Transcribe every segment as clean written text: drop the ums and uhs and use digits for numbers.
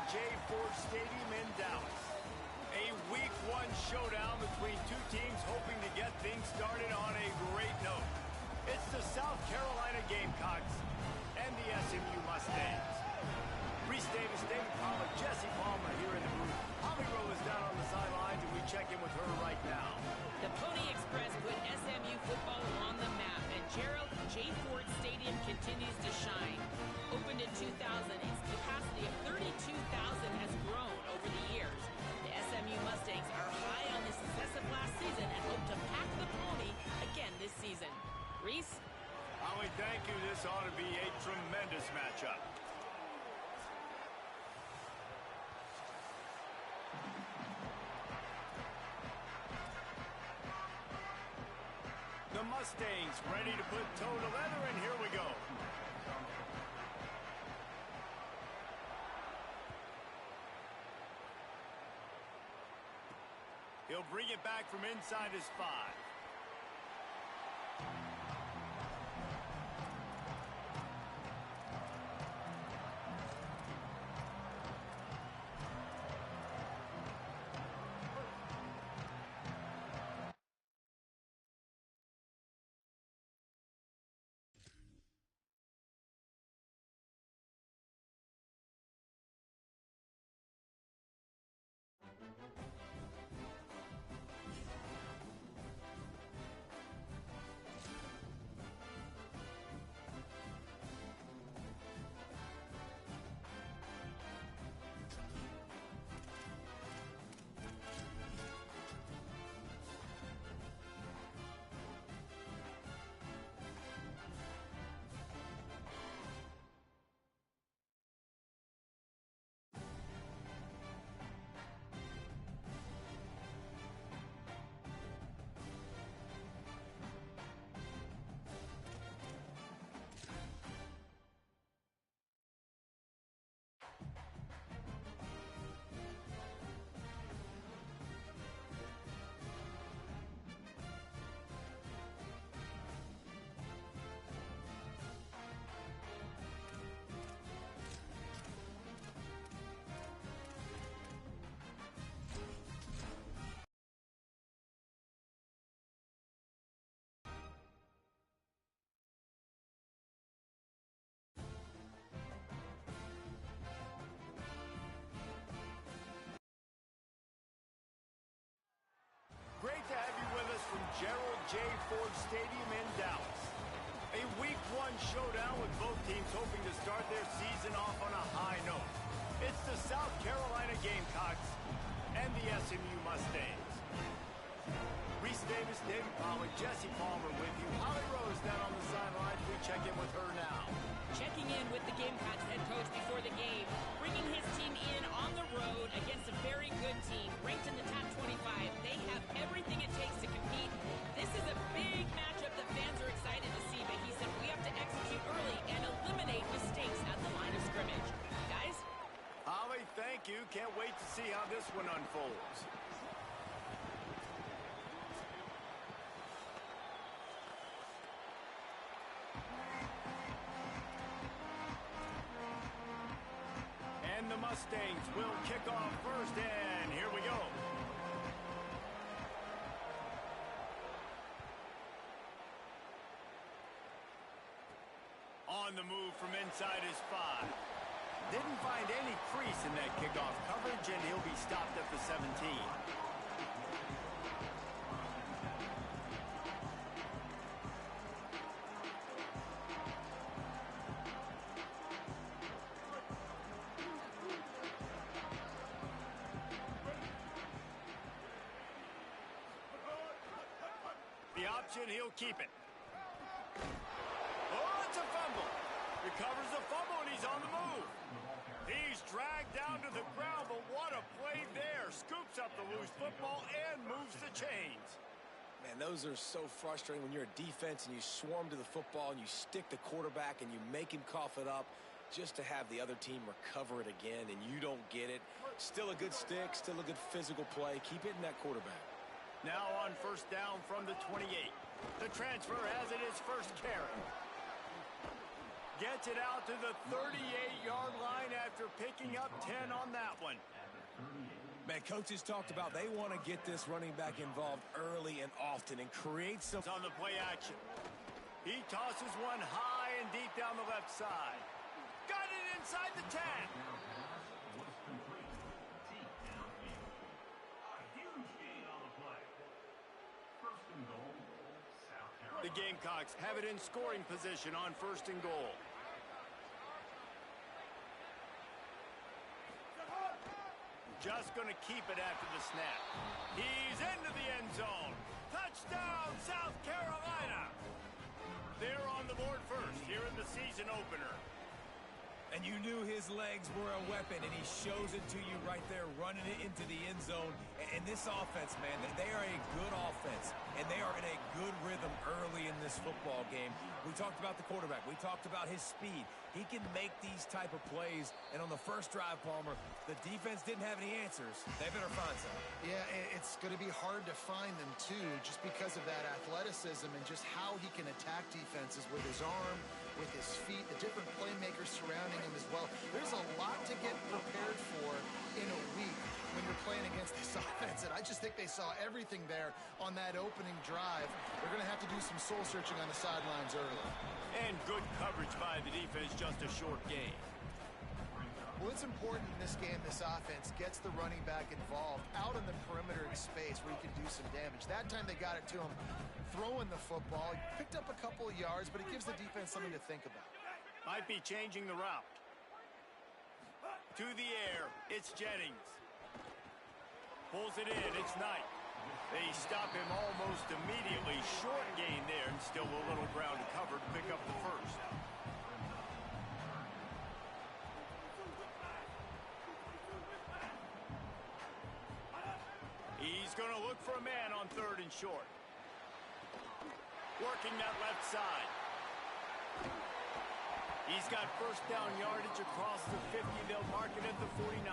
J. Ford Stadium in Dallas. A Week 1 showdown between two teams hoping to get things started on a great note. It's the South Carolina Gamecocks and the SMU Mustangs. Reese Davis, David Pollard, Jesse Palmer here in the booth. Holly Rowe is down on the sidelines, and we check in with her right now. The Pony Express put SMU football on the map, and Gerald J. Ford Stadium continues to shine. Opened in 2000, its capacity of 32,000 has grown over the years. The SMU Mustangs are high on the success of last season and hope to pack the Pony again this season. Reese? Holly, thank you. This ought to be a tremendous matchup. The Mustangs ready to put toe to leather, and here we go. He'll bring it back from inside his 5. Great to have you with us from Gerald J. Ford Stadium in Dallas. A Week 1 showdown with both teams hoping to start their season off on a high note. It's the South Carolina Gamecocks and the SMU Mustangs. Reese Davis, David Pollard, Jesse Palmer with you. Holly Rowe is down on the sidelines. We check in with her now. Checking in with the Gamecocks head coach before the game, bringing his team in on the road against a very good team, ranked in the top 25. They have everything it takes to compete. This is a big matchup that fans are excited to see, but he said we have to execute early and eliminate mistakes at the line of scrimmage. Guys? Holly, thank you. Can't wait to see how this one unfolds. And the Mustangs will kick off first, and here we go. On the move from inside his 5. Didn't find any crease in that kickoff coverage, and he'll be stopped at the 17. The option, he'll keep it. Oh, it's a fumble. Recovers the fumble, and he's on the move. He's dragged down to the ground, but what a play there. Scoops up the loose football and moves the chains. Man, those are so frustrating when you're a defense and you swarm to the football and you stick the quarterback and you make him cough it up just to have the other team recover it again and you don't get it. Still a good stick, still a good physical play. Keep hitting that quarterback. Now on first down from the 28. The transfer has it his first carry. Gets it out to the 38-yard line after picking up 10 on that one. Man, coaches talked about they want to get this running back involved early and often and create some... On the play action. He tosses one high and deep down the left side. Got it inside the 10. The Gamecocks have it in scoring position on 1st and goal. Just going to keep it after the snap. He's into the end zone. Touchdown, South Carolina. They're on the board first here in the season opener. And you knew his legs were a weapon, and he shows it to you right there, running it into the end zone. And this offense, man, they are a good offense, and they are in a good rhythm early in this football game. We talked about the quarterback. We talked about his speed. He can make these type of plays, and on the first drive, Palmer, the defense didn't have any answers. They better find some. Yeah, it's going to be hard to find them, too, just because of that athleticism and just how he can attack defenses with his arm, with his feet, the different playmakers surrounding him as well. There's a lot to get prepared for in a week when you're playing against this offense, and I just think they saw everything there on that opening drive. They're going to have to do some soul-searching on the sidelines early. And good coverage by the defense, just a short gain. Well, it's important in this game this offense gets the running back involved out on the perimeter in space where he can do some damage. That time they got it to him throwing the football. He picked up a couple of yards, but it gives the defense something to think about. Might be changing the route. To the air, it's Jennings. Pulls it in, it's Knight. They stop him almost immediately. Short gain there, and still a little ground to cover to pick up the first. He's going to look for a man on 3rd and short. Working that left side. He's got first down yardage across the 50. They'll mark it at the 49.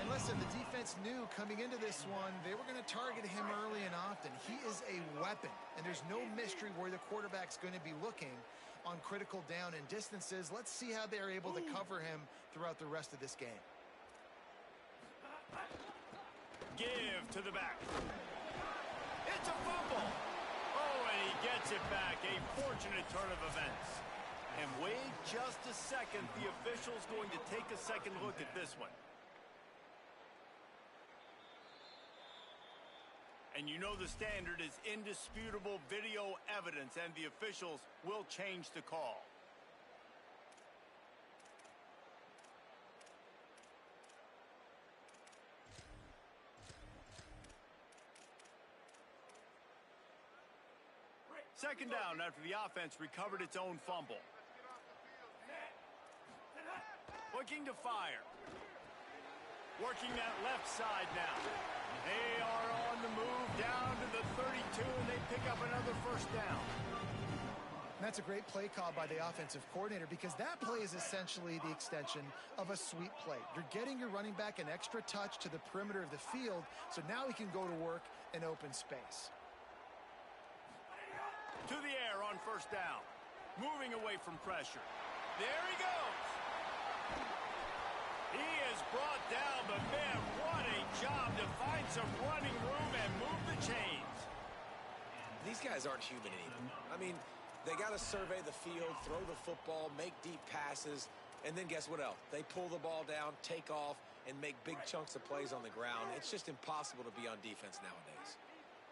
And listen, the defense knew coming into this one, they were going to target him early and often. He is a weapon, and there's no mystery where the quarterback's going to be looking on critical down and distances. Let's see how they're able to cover him throughout the rest of this game. Give to the back. It's a fumble. Oh, and he gets it back. A fortunate turn of events. And wait just a second. The official's going to take a second look at this one. And you know the standard is indisputable video evidence, and the officials will change the call. Second down after the offense recovered its own fumble. Looking to fire. Working that left side now. They are on the move down to the 32, and they pick up another first down. And that's a great play call by the offensive coordinator, because that play is essentially the extension of a sweep play. You're getting your running back an extra touch to the perimeter of the field, so now he can go to work in open space. To the air on first down. Moving away from pressure. There he goes. He is brought down, but man, what a job to find some running room and move the chains. These guys aren't human anymore. I mean, they got to survey the field, throw the football, make deep passes, and then guess what else? They pull the ball down, take off, and make big chunks of plays on the ground. It's just impossible to be on defense nowadays.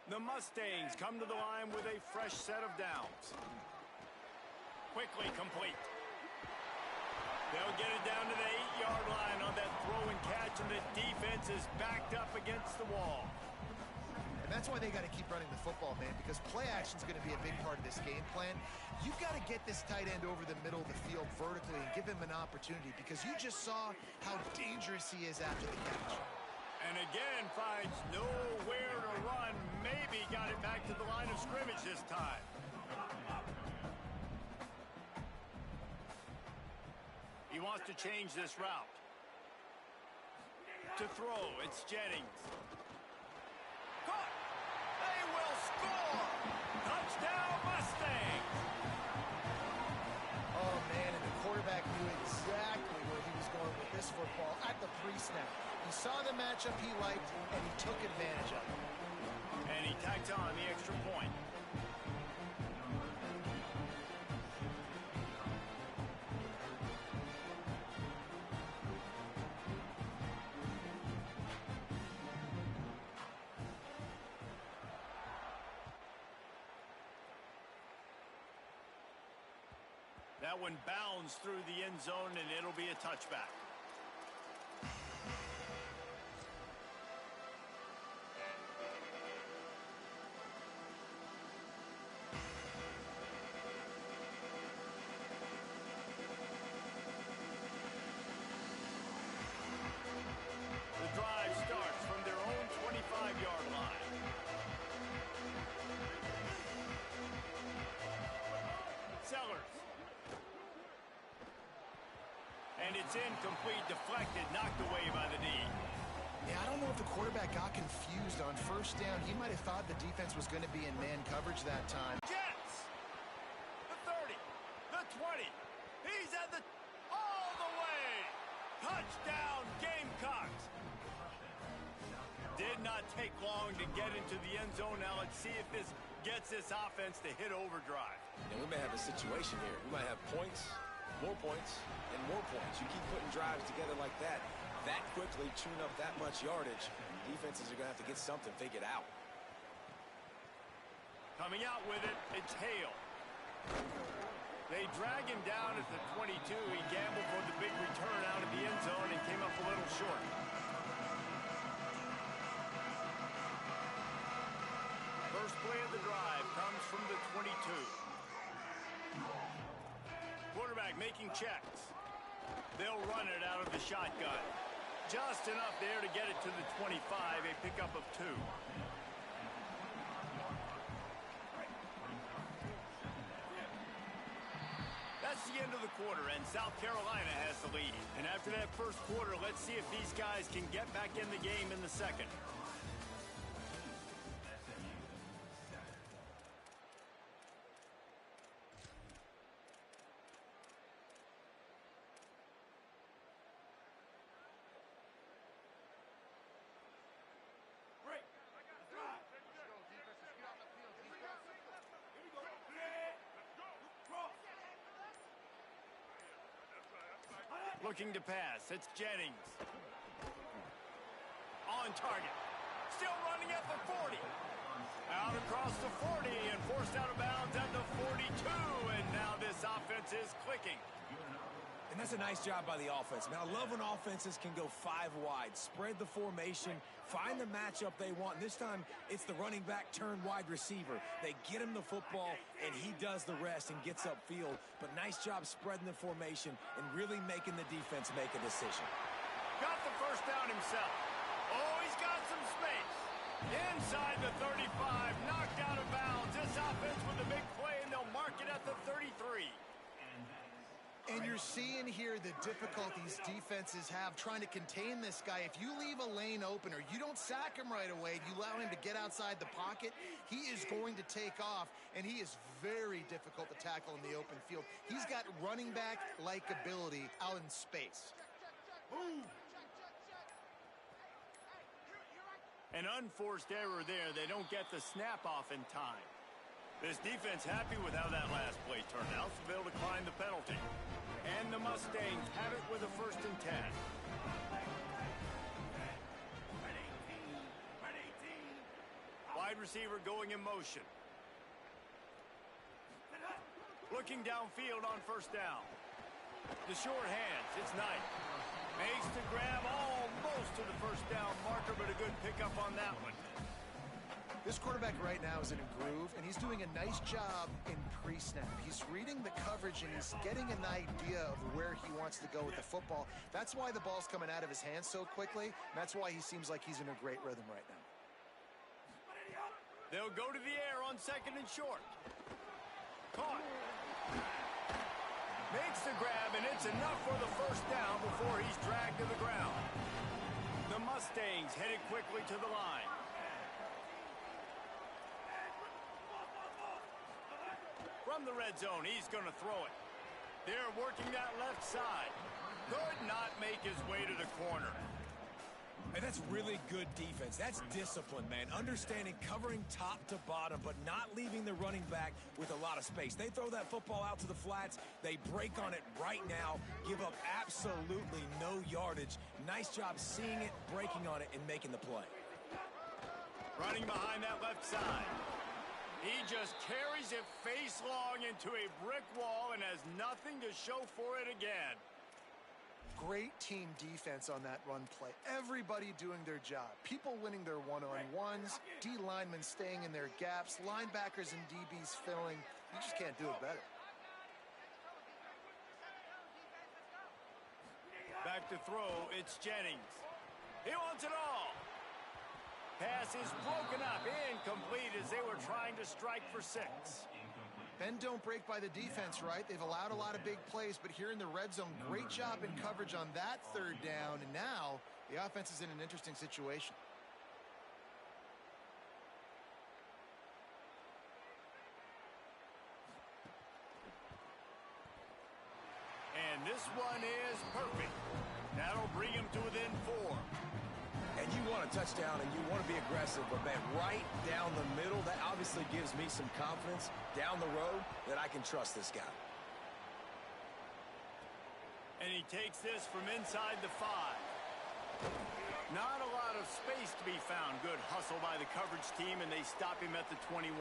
The Mustangs come to the line with a fresh set of downs. Quickly complete. They'll get it down to the 8-yard line on that throw and catch, and the defense is backed up against the wall. And that's why they got to keep running the football, man, because play action is going to be a big part of this game plan. You've got to get this tight end over the middle of the field vertically and give him an opportunity, because you just saw how dangerous he is after the catch. And again, finds nowhere to run. Maybe got it back to the line of scrimmage this time. He wants to change this route. To throw, it's Jennings. Caught! They will score! Touchdown, Mustangs! this football at the pre-snap. He saw the matchup he liked, and he took advantage of it. And he tacked on the extra point. That one bounds through the end zone, and it'll be a touchback. The drive starts from their own 25-yard line. Sellers. And it's incomplete, deflected, knocked away by the D. Yeah, I don't know if the quarterback got confused on first down. He might have thought the defense was going to be in man coverage that time. Jets! The 30, the 20. He's at the... all the way! Touchdown, Gamecocks! Did not take long to get into the end zone. Now let's see if this gets this offense to hit overdrive. And we may have a situation here. We might have points, more points, and more points. You keep putting drives together like that quickly, tune up that much yardage, defenses are going to have to get something figured out. Coming out with it, it's Hale. They drag him down at the 22. He gambled for the big return out of the end zone and came up a little short. First play of the drive comes from the 22. Quarterback making checks. They'll run it out of the shotgun. Just enough there to get it to the 25, a pickup of 2. That's the end of the quarter, and South Carolina has the lead. And after that first quarter, let's see if these guys can get back in the game in the second. Looking to pass. It's Jennings. On target. Still running at the 40. Out across the 40 and forced out of bounds at the 42. And now this offense is clicking. And that's a nice job by the offense. Man, I love when offenses can go 5 wide, spread the formation, find the matchup they want. And this time, it's the running back turned wide receiver. They get him the football, and he does the rest and gets upfield. But nice job spreading the formation and really making the defense make a decision. Got the first down himself. Oh, he's got some space. Inside the 35, knocked out of bounds. This offense with a big play, and they'll mark it at the 33. And you're seeing here the difficulties defenses have trying to contain this guy. If you leave a lane open or you don't sack him right away, you allow him to get outside the pocket, he is going to take off, and he is very difficult to tackle in the open field. He's got running back-like ability out in space. An unforced error there. They don't get the snap off in time. This defense happy with how that last play turned out, so they'll decline the penalty. And the Mustangs have it with a 1st and 10. Wide receiver going in motion. Looking downfield on 1st down. The short hands, it's Knight. Makes the grab almost to the 1st down marker, but a good pickup on that one. This quarterback right now is in a groove, and he's doing a nice job in pre-snap. He's reading the coverage, and he's getting an idea of where he wants to go with the football. That's why the ball's coming out of his hands so quickly, and that's why he seems like he's in a great rhythm right now. They'll go to the air on 2nd and short. Caught. Makes the grab, and it's enough for the 1st down before he's dragged to the ground. The Mustangs headed quickly to the line. From the red zone, he's going to throw it. They're working that left side. could not make his way to the corner. And that's really good defense. That's discipline, man. Understanding covering top to bottom, but not leaving the running back with a lot of space. They throw that football out to the flats. They break on it right now, give up absolutely no yardage. Nice job seeing it, breaking on it, and making the play. Running behind that left side. He just carries it face long into a brick wall and has nothing to show for it again. Great team defense on that run play. Everybody doing their job. People winning their one-on-ones, D linemen staying in their gaps, linebackers and DBs filling. You just can't do it better. Back to throw, it's Jennings. He wants it all. Pass is broken up, incomplete as they were trying to strike for 6. Bend don't break by the defense, right? They've allowed a lot of big plays, but here in the red zone, great job in coverage on that third down, and now the offense is in an interesting situation. And this one is perfect. That'll bring him to within 4. And you want a touchdown and you want to be aggressive, but man, right down the middle, that obviously gives me some confidence down the road that I can trust this guy. And he takes this from inside the 5. Not a lot of space to be found. Good hustle by the coverage team, and they stop him at the 21.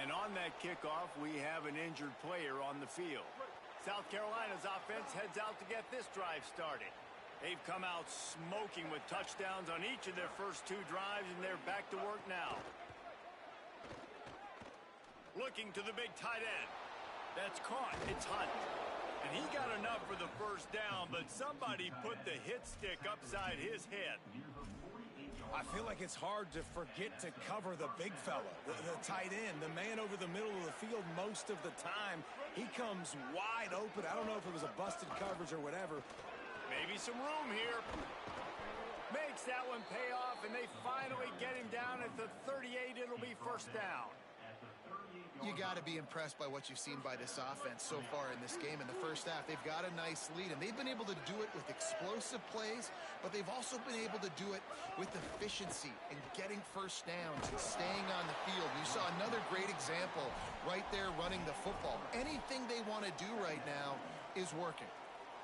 And on that kickoff, we have an injured player on the field. South Carolina's offense heads out to get this drive started. They've come out smoking with touchdowns on each of their first 2 drives, and they're back to work now. Looking to the big tight end. That's caught. It's Hunt. And he got enough for the first down, but somebody put the hit stick upside his head. I feel like it's hard to forget to cover the big fella, the tight end, the man over the middle of the field most of the time. He comes wide open. I don't know if it was a busted coverage or whatever. Maybe some room here. Makes that one pay off, and they finally get him down at the 38. It'll be first down. You got to be impressed by what you've seen by this offense so far in this game. In the first half, they've got a nice lead, and they've been able to do it with explosive plays, but they've also been able to do it with efficiency and getting first downs and staying on the field. You saw another great example right there running the football. Anything they want to do right now is working.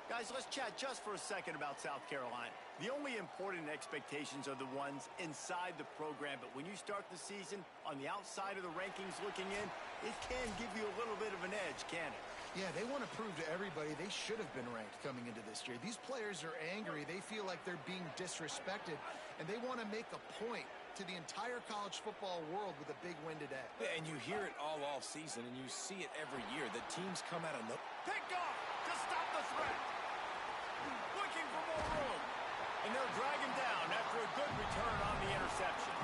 Guys, let's chat just for a second about South Carolina. The only important expectations are the ones inside the program, but when you start the season on the outside of the rankings looking in, it can give you a little bit of an edge, can it? Yeah, they want to prove to everybody they should have been ranked coming into this year. These players are angry. They feel like they're being disrespected, and they want to make a point to the entire college football world with a big win today. Yeah, and you hear it all off season, and you see it every year. The teams come out of no... Picked off to stop the threat. Looking for more room. And they'll drag him down after a good return on the interception.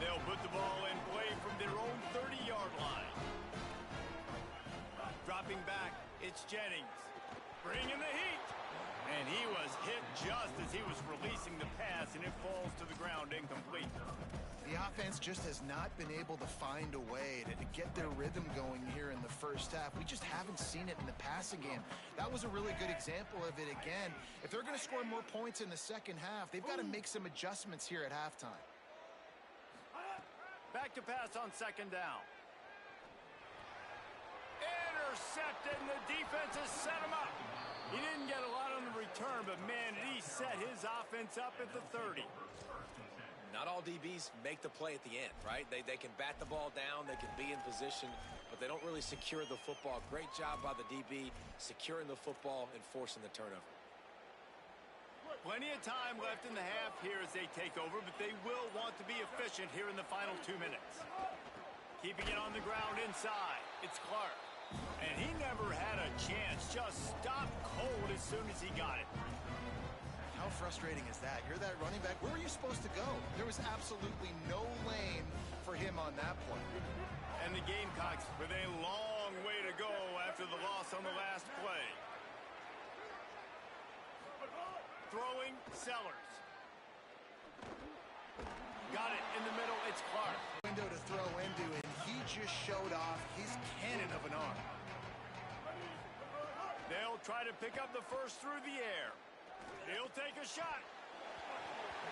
They'll put the ball in play from their own 30-yard line. Dropping back, it's Jennings. Bringing the heat. And he was hit just as he was releasing the pass, and it falls to the ground incomplete. The offense just has not been able to find a way to get their rhythm going here in the first half. We just haven't seen it in the passing game. That was a really good example of it again. If they're going to score more points in the second half, they've got to make some adjustments here at halftime. Back to pass on second down. Intercepted, and the defense has set him up. He didn't get a lot on the return, but man, did he set his offense up at the 30. Not all DBs make the play at the end, right? They can bat the ball down, they can be in position, but they don't really secure the football. Great job by the DB securing the football and forcing the turnover. Plenty of time left in the half here as they take over, but they will want to be efficient here in the final 2 minutes. Keeping it on the ground inside, it's Clark. And he never had a chance, just stopped cold as soon as he got it. How frustrating is that? You're that running back. Where were you supposed to go? There was absolutely no lane for him on that play. And the Gamecocks with a long way to go after the loss on the last play. Throwing, Sellers. Got it in the middle, it's Clark. window to throw into, and he just showed off his cannon of an arm. They'll try to pick up the first through the air. He'll take a shot.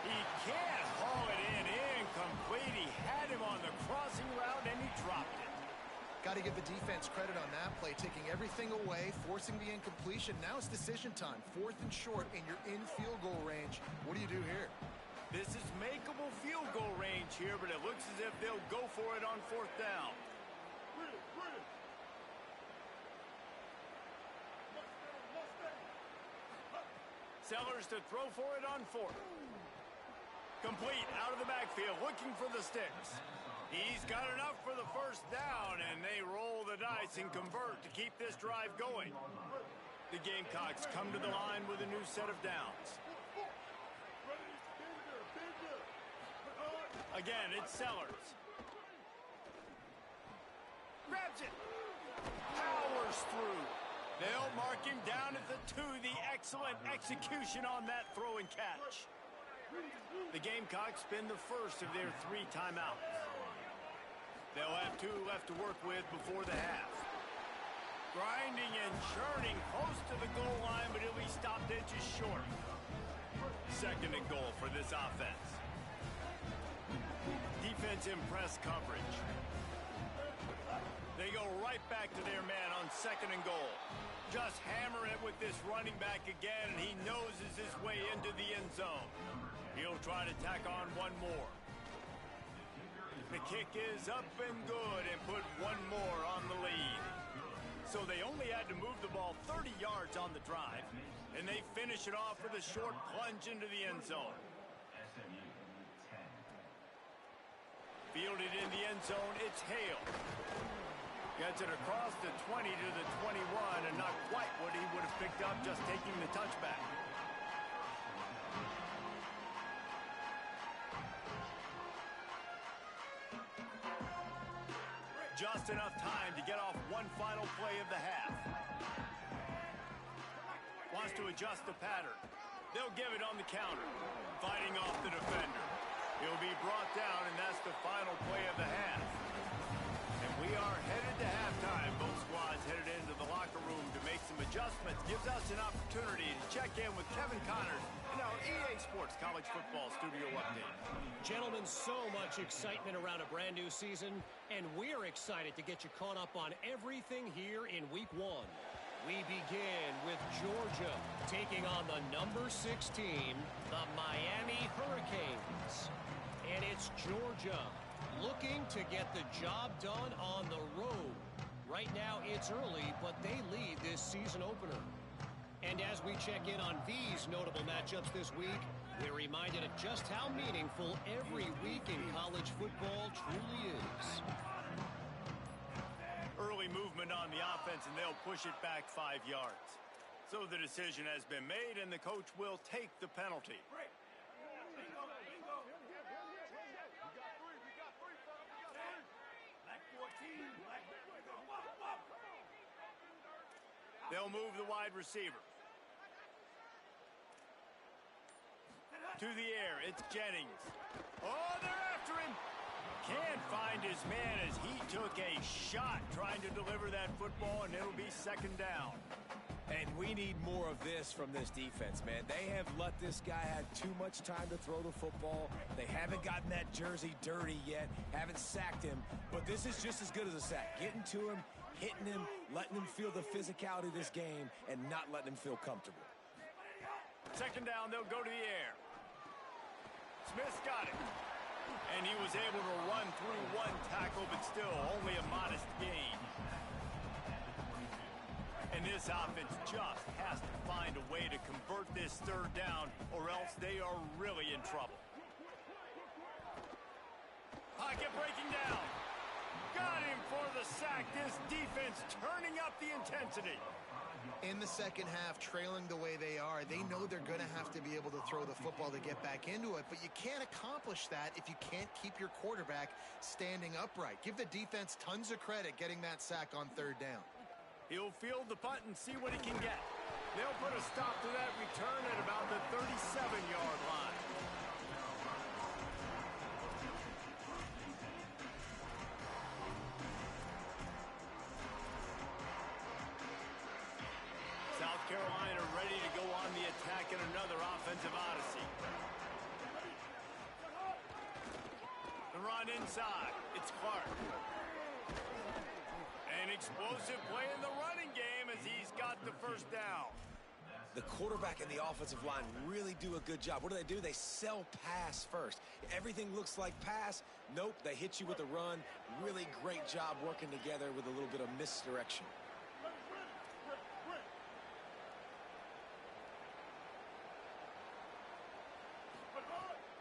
He can't haul it in. Incomplete. He had him on the crossing route, and he dropped it. Got to give the defense credit on that play, taking everything away, forcing the incompletion. Now it's decision time. 4th and short, and you're in field goal range. What do you do here? This is makeable field goal range here, but it looks as if they'll go for it on 4th down. Sellers to throw for it on 4th. Complete out of the backfield, looking for the sticks. He's got enough for the first down, and they roll the dice and convert to keep this drive going. The Gamecocks come to the line with a new set of downs. Again, it's Sellers. Grabs it. Powers through. They'll mark him down at the 2. The excellent execution on that throw and catch. The Gamecocks spin the first of their 3 timeouts. They'll have 2 left to work with before the half. Grinding and churning close to the goal line, but he'll be stopped inches short. 2nd and goal for this offense. Defense in press coverage. They go right back to their man on 2nd and goal. Just hammer it with this running back again, and he noses his way into the end zone. He'll try to tack on 1 more. The kick is up and good and put 1 more on the lead. So they only had to move the ball 30 yards on the drive, and they finish it off with a short plunge into the end zone. Fielded in the end zone, it's Hale. Gets it across the 20 to the 21, and not quite what he would have picked up just taking the touchback. Just enough time to get off 1 final play of the half. Wants to adjust the pattern. They'll give it on the counter. Fighting off the defender. He'll be brought down, and that's the final play of the half. And we are headed to halftime. Both squads headed into the locker room to make some adjustments. Gives us an opportunity to check in with Kevin Connors in our EA Sports College Football Studio Update. Gentlemen, so much excitement around a brand new season, and we're excited to get you caught up on everything here in Week 1. We begin with Georgia taking on the number 6 team, the Miami Hurricanes. And it's Georgia looking to get the job done on the road. Right now it's early, but they lead this season opener. And as we check in on these notable matchups this week, we're reminded of just how meaningful every week in college football truly is. Early movement on the offense, and they'll push it back 5 yards. So the decision has been made, and the coach will take the penalty. They'll move the wide receiver. To the air, it's Jennings. Oh, they're after him. Can't find his man as he took a shot trying to deliver that football, and it'll be 2nd down. And we need more of this from this defense, man. They have let this guy have too much time to throw the football. They haven't gotten that jersey dirty yet, haven't sacked him, but this is just as good as a sack. Getting to him, hitting him, letting him feel the physicality of this game, and not letting him feel comfortable. 2nd down, they'll go to the air. Smith's got it. And he was able to run through 1 tackle, but still only a modest gain. And this offense just has to find a way to convert this 3rd down, or else they are really in trouble. Pocket breaking down. Got him for the sack. This defense turning up the intensity. In the 2nd half, trailing the way they are, they know they're going to have to be able to throw the football to get back into it, but you can't accomplish that if you can't keep your quarterback standing upright. Give the defense tons of credit getting that sack on 3rd down. He'll field the punt and see what he can get. They'll put a stop to that return at about the 37-yard line. Carolina ready to go on the attack in another offensive odyssey. The run inside. It's Clark. An explosive play in the running game as he's got the first down. The quarterback and the offensive line really do a good job. What do? They sell pass first. Everything looks like pass. Nope, they hit you with a run. Really great job working together with a little bit of misdirection.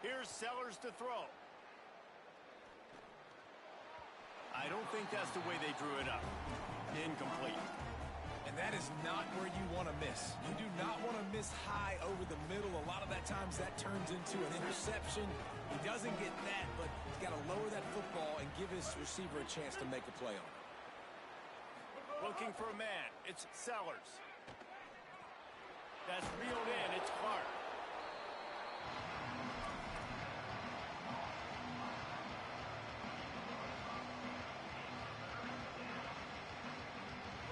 Here's Sellers to throw. I don't think that's the way they drew it up. Incomplete. And that is not where you want to miss. You do not want to miss high over the middle. A lot of that times that turns into an interception. He doesn't get that, but he's got to lower that football and give his receiver a chance to make a play on it. Looking for a man. It's Sellers. That's reeled in. It's Clark.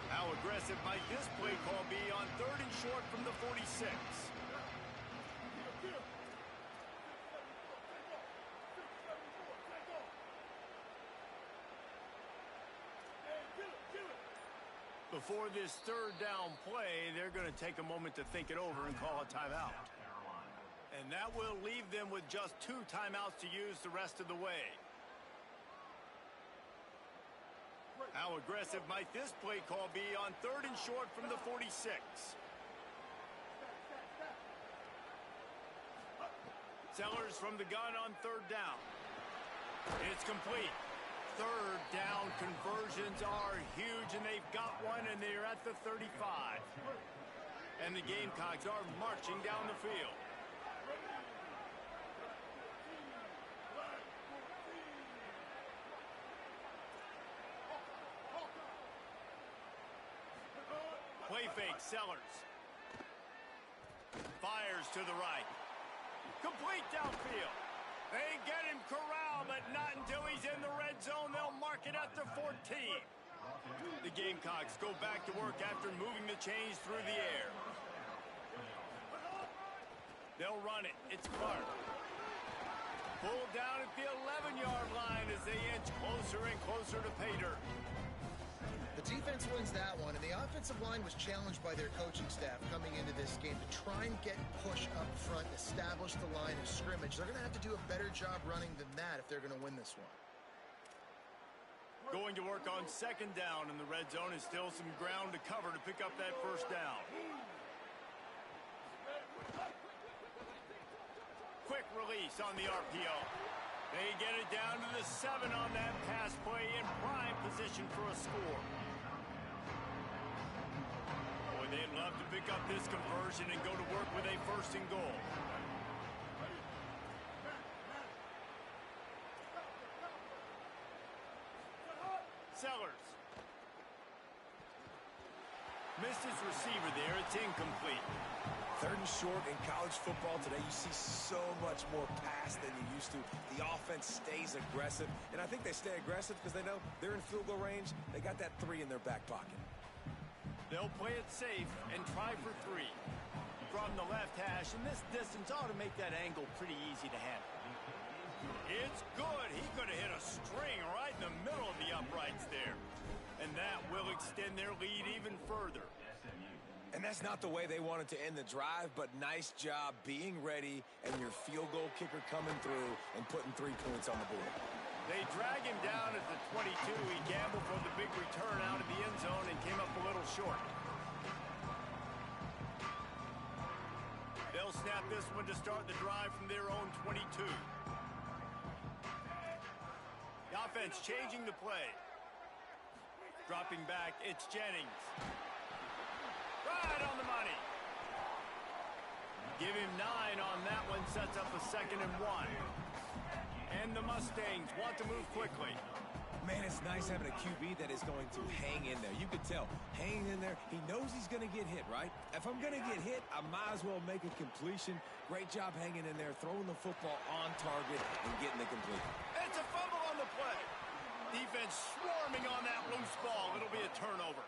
How aggressive might this play call be on 3rd and short from the 46? Before this 3rd down play, they're going to take a moment to think it over and call a timeout. And that will leave them with just 2 timeouts to use the rest of the way. How aggressive might this play call be on 3rd and short from the 46? Sellers from the gun on 3rd down. It's complete. 3rd down conversions are huge, and they've got one, and they're at the 35. And the Gamecocks are marching down the field. Play fake, Sellers. Fires to the right. Complete downfield. They get him corralled, but not until he's in the red zone. They'll mark it at the 14. The Gamecocks go back to work after moving the chains through the air. They'll run it. It's Clark. Pulled down at the 11-yard line as they inch closer and closer to pay dirt. The defense wins that one, and the offensive line was challenged by their coaching staff coming into this game to try and get push up front, establish the line of scrimmage. They're going to have to do a better job running than that if they're going to win this one. Going to work on 2nd down in the red zone is still some ground to cover to pick up that 1st down. Quick release on the RPO. They get it down to the 7 on that pass play in prime position for a score. Boy, they'd love to pick up this conversion and go to work with a 1st and goal. Sellers. Missed his receiver there. It's incomplete. 3rd and short in college football today, you see so much more pass than you used to. The offense stays aggressive, and I think they stay aggressive because they know they're in field goal range. They got that 3 in their back pocket. They'll play it safe and try for 3. From the left hash, and this distance ought to make that angle pretty easy to handle. It's good. He could have hit a string right in the middle of the uprights there. And that will extend their lead even further. And that's not the way they wanted to end the drive, but nice job being ready and your field goal kicker coming through and putting 3 points on the board. They drag him down at the 22. He gambled for the big return out of the end zone and came up a little short. They'll snap this one to start the drive from their own 22. The offense changing the play. Dropping back, it's Jennings. Right on the money. Give him 9 on that one, sets up a 2nd and 1. And the Mustangs want to move quickly. Man, it's nice having a QB that is going to hang in there. You could tell, hanging in there, he knows he's going to get hit, right? If I'm going to get hit, I might as well make a completion. Great job hanging in there, throwing the football on target and getting the completion. It's a fumble on the play. Defense swarming on that loose ball. It'll be a turnover.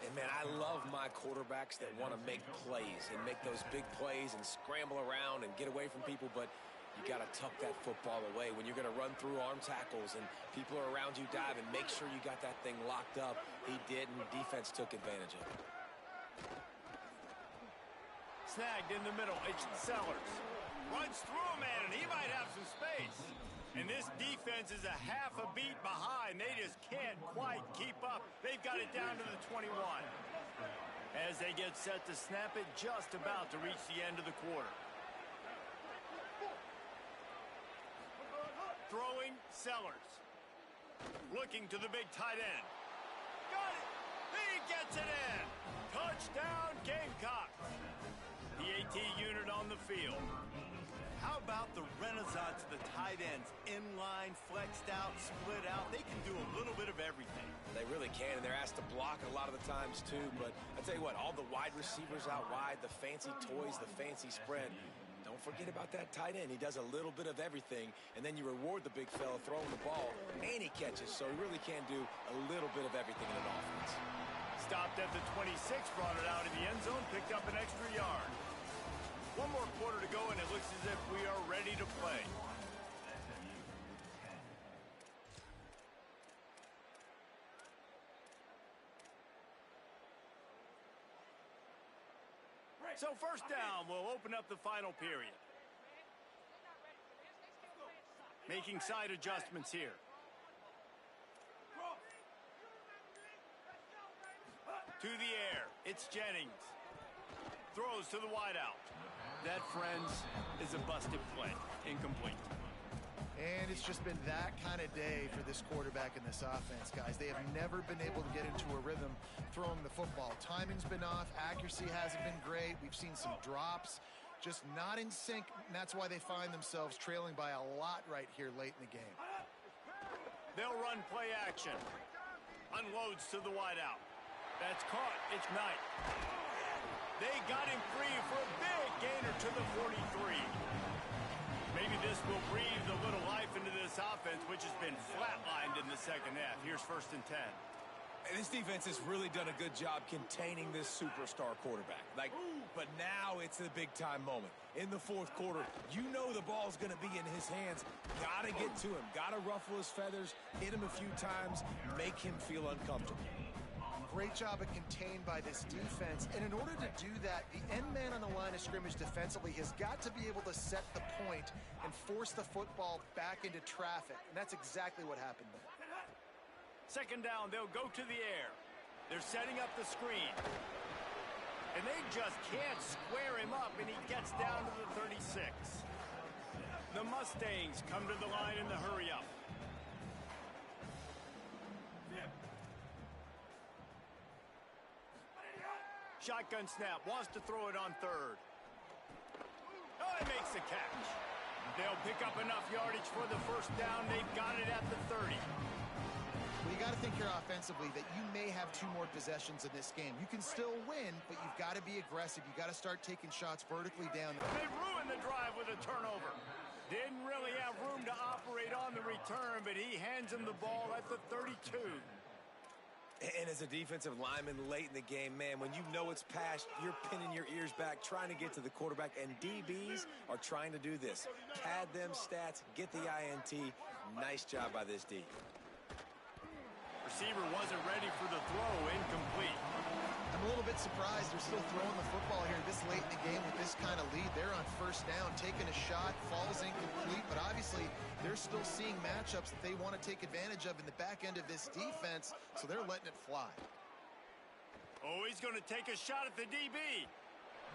And, man, I love my quarterbacks that want to make plays and make those big plays and scramble around and get away from people, but you got to tuck that football away when you're going to run through arm tackles and people are around you diving. Make sure you got that thing locked up. He did, and defense took advantage of it. Snagged in the middle. It's Sellers. Runs through a man, and he might have some space. And this defense is a half a beat behind. They just can't quite keep up. They've got it down to the 21. As they get set to snap it, just about to reach the end of the quarter. Throwing, Sellers. Looking to the big tight end. Got it! He gets it in! Touchdown, Gamecocks! The AT unit on the field. How about the renaissance of the tight ends? Inline, flexed out, split out. They can do a little bit of everything. They really can, and they're asked to block a lot of the times, too. But I tell you what, all the wide receivers out wide, the fancy toys, the fancy spread. Don't forget about that tight end. He does a little bit of everything, and then you reward the big fella throwing the ball, and he catches. So he really can do a little bit of everything in an offense. Stopped at the 26, brought it out in the end zone, picked up an extra yard. One more quarter to go, and it looks as if we are ready to play. So first down, we'll open up the final period. Making side adjustments here. To the air, it's Jennings. Throws to the wideout. That, friends, is a busted play. Incomplete. And it's just been that kind of day for this quarterback and this offense, guys. They have never been able to get into a rhythm throwing the football. Timing's been off. Accuracy hasn't been great. We've seen some drops. Just not in sync, and that's why they find themselves trailing by a lot right here late in the game. They'll run play action. Unloads to the wideout. That's caught. It's Knight. They got him free for a big gainer to the 43. Maybe this will breathe a little life into this offense, which has been flatlined in the second half. Here's 1st and 10. And this defense has really done a good job containing this superstar quarterback. But now it's the big-time moment. In the 4th quarter, you know the ball's going to be in his hands. Got to get to him. Got to ruffle his feathers, hit him a few times, make him feel uncomfortable. Great job of contained by this defense. And in order to do that, the end man on the line of scrimmage defensively has got to be able to set the point and force the football back into traffic. And that's exactly what happened there. Second down, they'll go to the air. They're setting up the screen. And they just can't square him up, and he gets down to the 36. The Mustangs come to the line in the hurry-up. Shotgun snap, wants to throw it on 3rd. Oh, he makes the catch. They'll pick up enough yardage for the 1st down. They've got it at the 30. Well, you got to think here offensively that you may have 2 more possessions in this game. You can still win, but you've got to be aggressive. You've got to start taking shots vertically down. They ruined the drive with a turnover. Didn't really have room to operate on the return, but he hands him the ball at the 32. And as a defensive lineman late in the game, man, when you know it's past, you're pinning your ears back, trying to get to the quarterback, and DBs are trying to do this. Pad them stats, get the INT. Nice job by this D. Receiver wasn't ready for the throw, incomplete. I'm a little bit surprised they're still throwing the football here this late in the game with this kind of lead. They're on 1st down, taking a shot, falls incomplete, but obviously they're still seeing matchups that they want to take advantage of in the back end of this defense, so they're letting it fly. Oh, he's going to take a shot at the DB.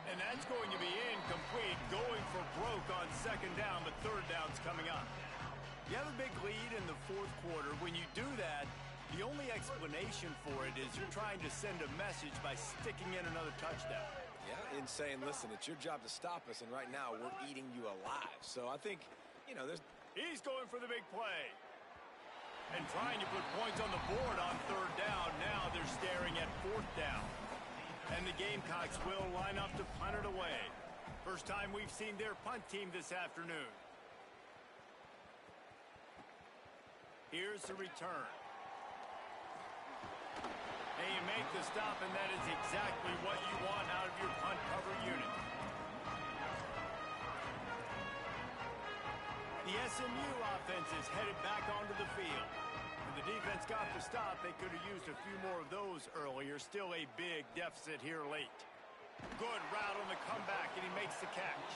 And that's going to be incomplete, going for broke on 2nd down, but 3rd down's coming up. You have a big lead in the 4th quarter. When you do that, the only explanation for it is you're trying to send a message by sticking in another touchdown. Yeah, and saying, listen, it's your job to stop us, and right now we're eating you alive. So I think, you know, there's... He's going for the big play. And trying to put points on the board on 3rd down. Now they're staring at 4th down. And the Gamecocks will line up to punt it away. First time we've seen their punt team this afternoon. Here's the return. And you make the stop, and that is exactly what you want out of your punt cover unit. The SMU offense is headed back onto the field. When the defense got the stop, they could have used a few more of those earlier. Still a big deficit here late. Good route on the comeback, and he makes the catch.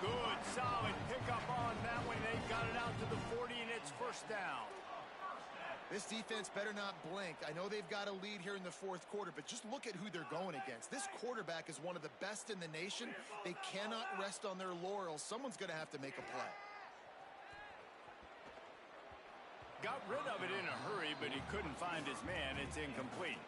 Good, solid pickup on that one. They've got it out to the 40, and it's first down. This defense better not blink. I know they've got a lead here in the fourth quarter, but just look at who they're going against. This quarterback is one of the best in the nation. They cannot rest on their laurels. Someone's going to have to make a play. Got rid of it in a hurry, but he couldn't find his man. It's incomplete.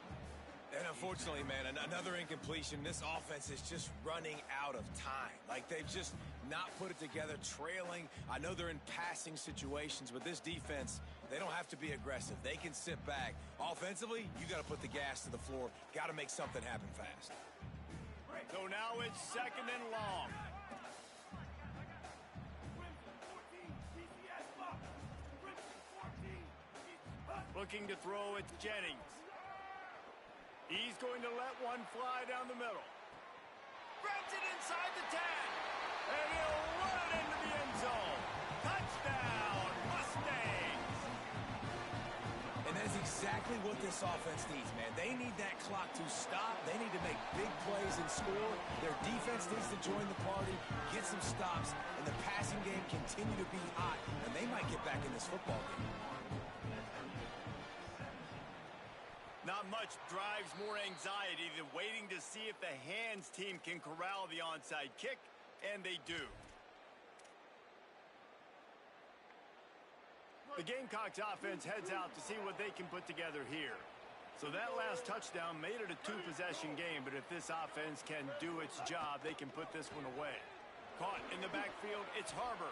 And unfortunately, man, another incompletion. This offense is just running out of time. Like, they've just not put it together, trailing. I know they're in passing situations, but this defense, they don't have to be aggressive. They can sit back. Offensively, you got to put the gas to the floor. Got to make something happen fast. So now it's second and long. Looking to throw, it's Jennings. He's going to let one fly down the middle. Grabs it inside the 10. And he'll run it into the end zone. Touchdown, Mustangs. And that's exactly what this offense needs, man. They need that clock to stop. They need to make big plays and score. Their defense needs to join the party, get some stops, and the passing game continue to be hot. And they might get back in this football game. Not much drives more anxiety than waiting to see if the hands team can corral the onside kick, and they do. The Gamecocks offense heads out to see what they can put together here. So that last touchdown made it a two-possession game, but if this offense can do its job, they can put this one away. Caught in the backfield, it's Harbor.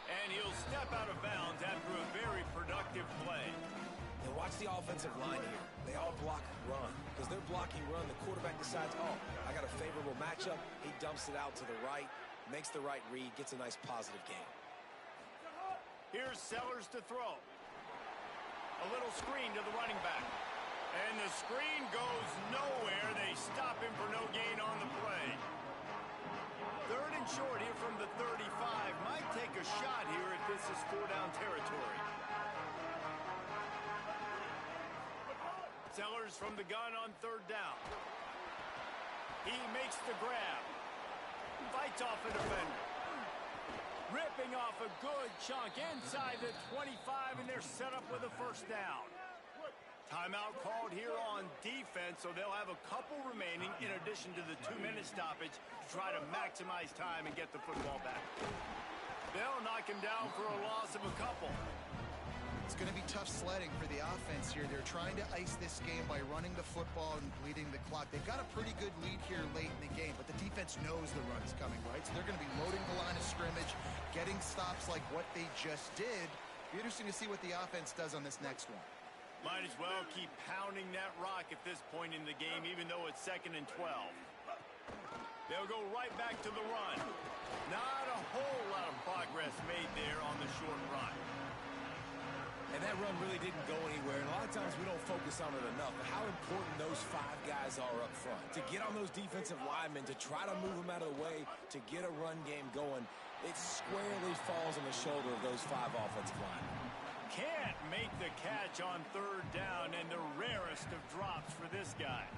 And he'll step out of bounds after a very productive play. And watch the offensive line here. They all block run. Because they're blocking run, the quarterback decides, oh, I got a favorable matchup. He dumps it out to the right, makes the right read, gets a nice positive gain. Here's Sellers to throw. A little screen to the running back. And the screen goes nowhere. They stop him for no gain on the play. Third and short here from the 35. Might take a shot here if this is four-down territory. Sellers from the gun on third down. He makes the grab. Fights off a defender. Ripping off a good chunk inside the 25, and they're set up with a first down. Timeout called here on defense, so they'll have a couple remaining in addition to the 2-minute stoppage to try to maximize time and get the football back. They'll knock him down for a loss of a couple. It's going to be tough sledding for the offense here. They're trying to ice this game by running the football and bleeding the clock. They've got a pretty good lead here late in the game, but the defense knows the run is coming, right? So they're going to be loading the line of scrimmage, getting stops like what they just did. Be interesting to see what the offense does on this next one. Might as well keep pounding that rock at this point in the game, even though it's second and 12. They'll go right back to the run. Not a whole lot of progress made there on the short run. And that run really didn't go anywhere. And a lot of times we don't focus on it enough. But how important those 5 guys are up front. To get on those defensive linemen, to try to move them out of the way, to get a run game going, it squarely falls on the shoulder of those 5 offensive linemen. Can't make the catch on third down, and the rarest of drops for this guy.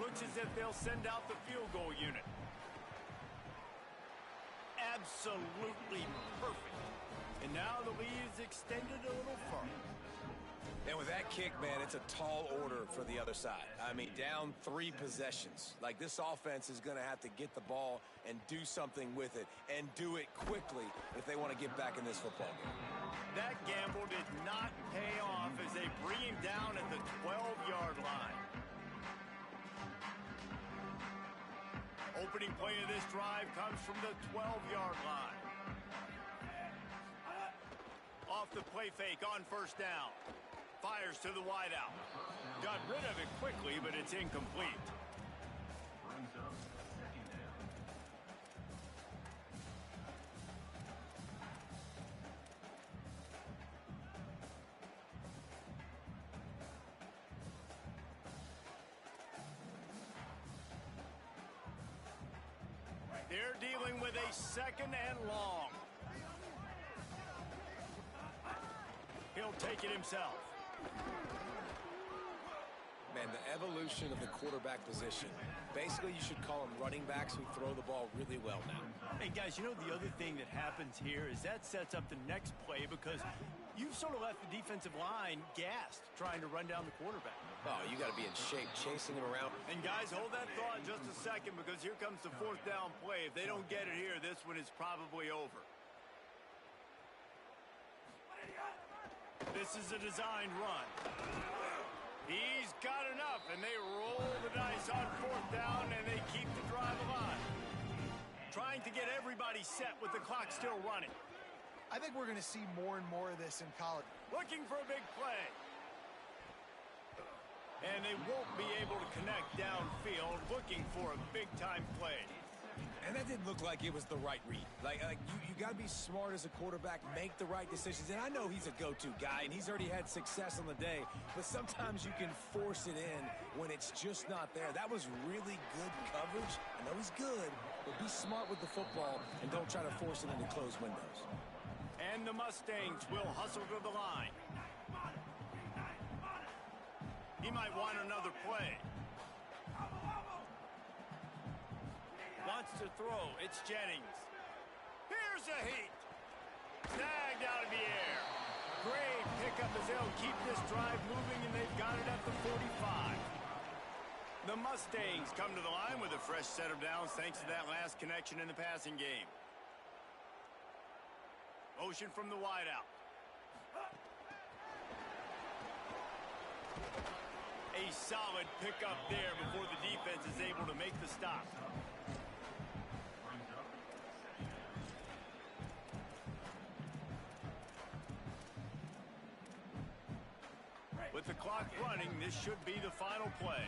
Looks as if they'll send out the field goal unit. Absolutely perfect. And now the lead is extended a little further. And with that kick, man, it's a tall order for the other side. I mean, down 3 possessions. Like, this offense is going to have to get the ball and do something with it, and do it quickly if they want to get back in this football game. That gamble did not pay off as they bring him down at the 12-yard line. Opening play of this drive comes from the 12-yard line. Off the play fake on first down. Fires to the wideout. Got rid of it quickly, but it's incomplete. They're dealing with a 2nd and long. He'll take it himself. Man, the evolution of the quarterback position. Basically, you should call them running backs who throw the ball really well now. Hey, guys, you know the other thing that happens here is that sets up the next play because you've sort of left the defensive line gassed trying to run down the quarterback. Oh, you got to be in shape chasing him around. And, guys, hold that thought just a second because here comes the 4th down play. If they don't get it here, this one is probably over. This is a designed run. He's got enough, and they roll the dice on 4th down, and they keep the drive alive. Trying to get everybody set with the clock still running. I think we're going to see more and more of this in college. Looking for a big play. And they won't be able to connect downfield, looking for a big-time play. And that didn't look like it was the right read. Like you got to be smart as a quarterback, make the right decisions. And I know he's a go-to guy, and he's already had success on the day. But sometimes you can force it in when it's just not there. That was really good coverage. I know he's good, but be smart with the football and don't try to force it into closed windows. And the Mustangs will hustle to the line. He might want another play. Wants to throw. It's Jennings. Here's a heat. Snagged out of the air. Great pickup as they'll keep this drive moving, and they've got it at the 45. The Mustangs come to the line with a fresh set of downs thanks to that last connection in the passing game. Motion from the wideout. A solid pickup there before the defense is able to make the stop. With the clock running, this should be the final play.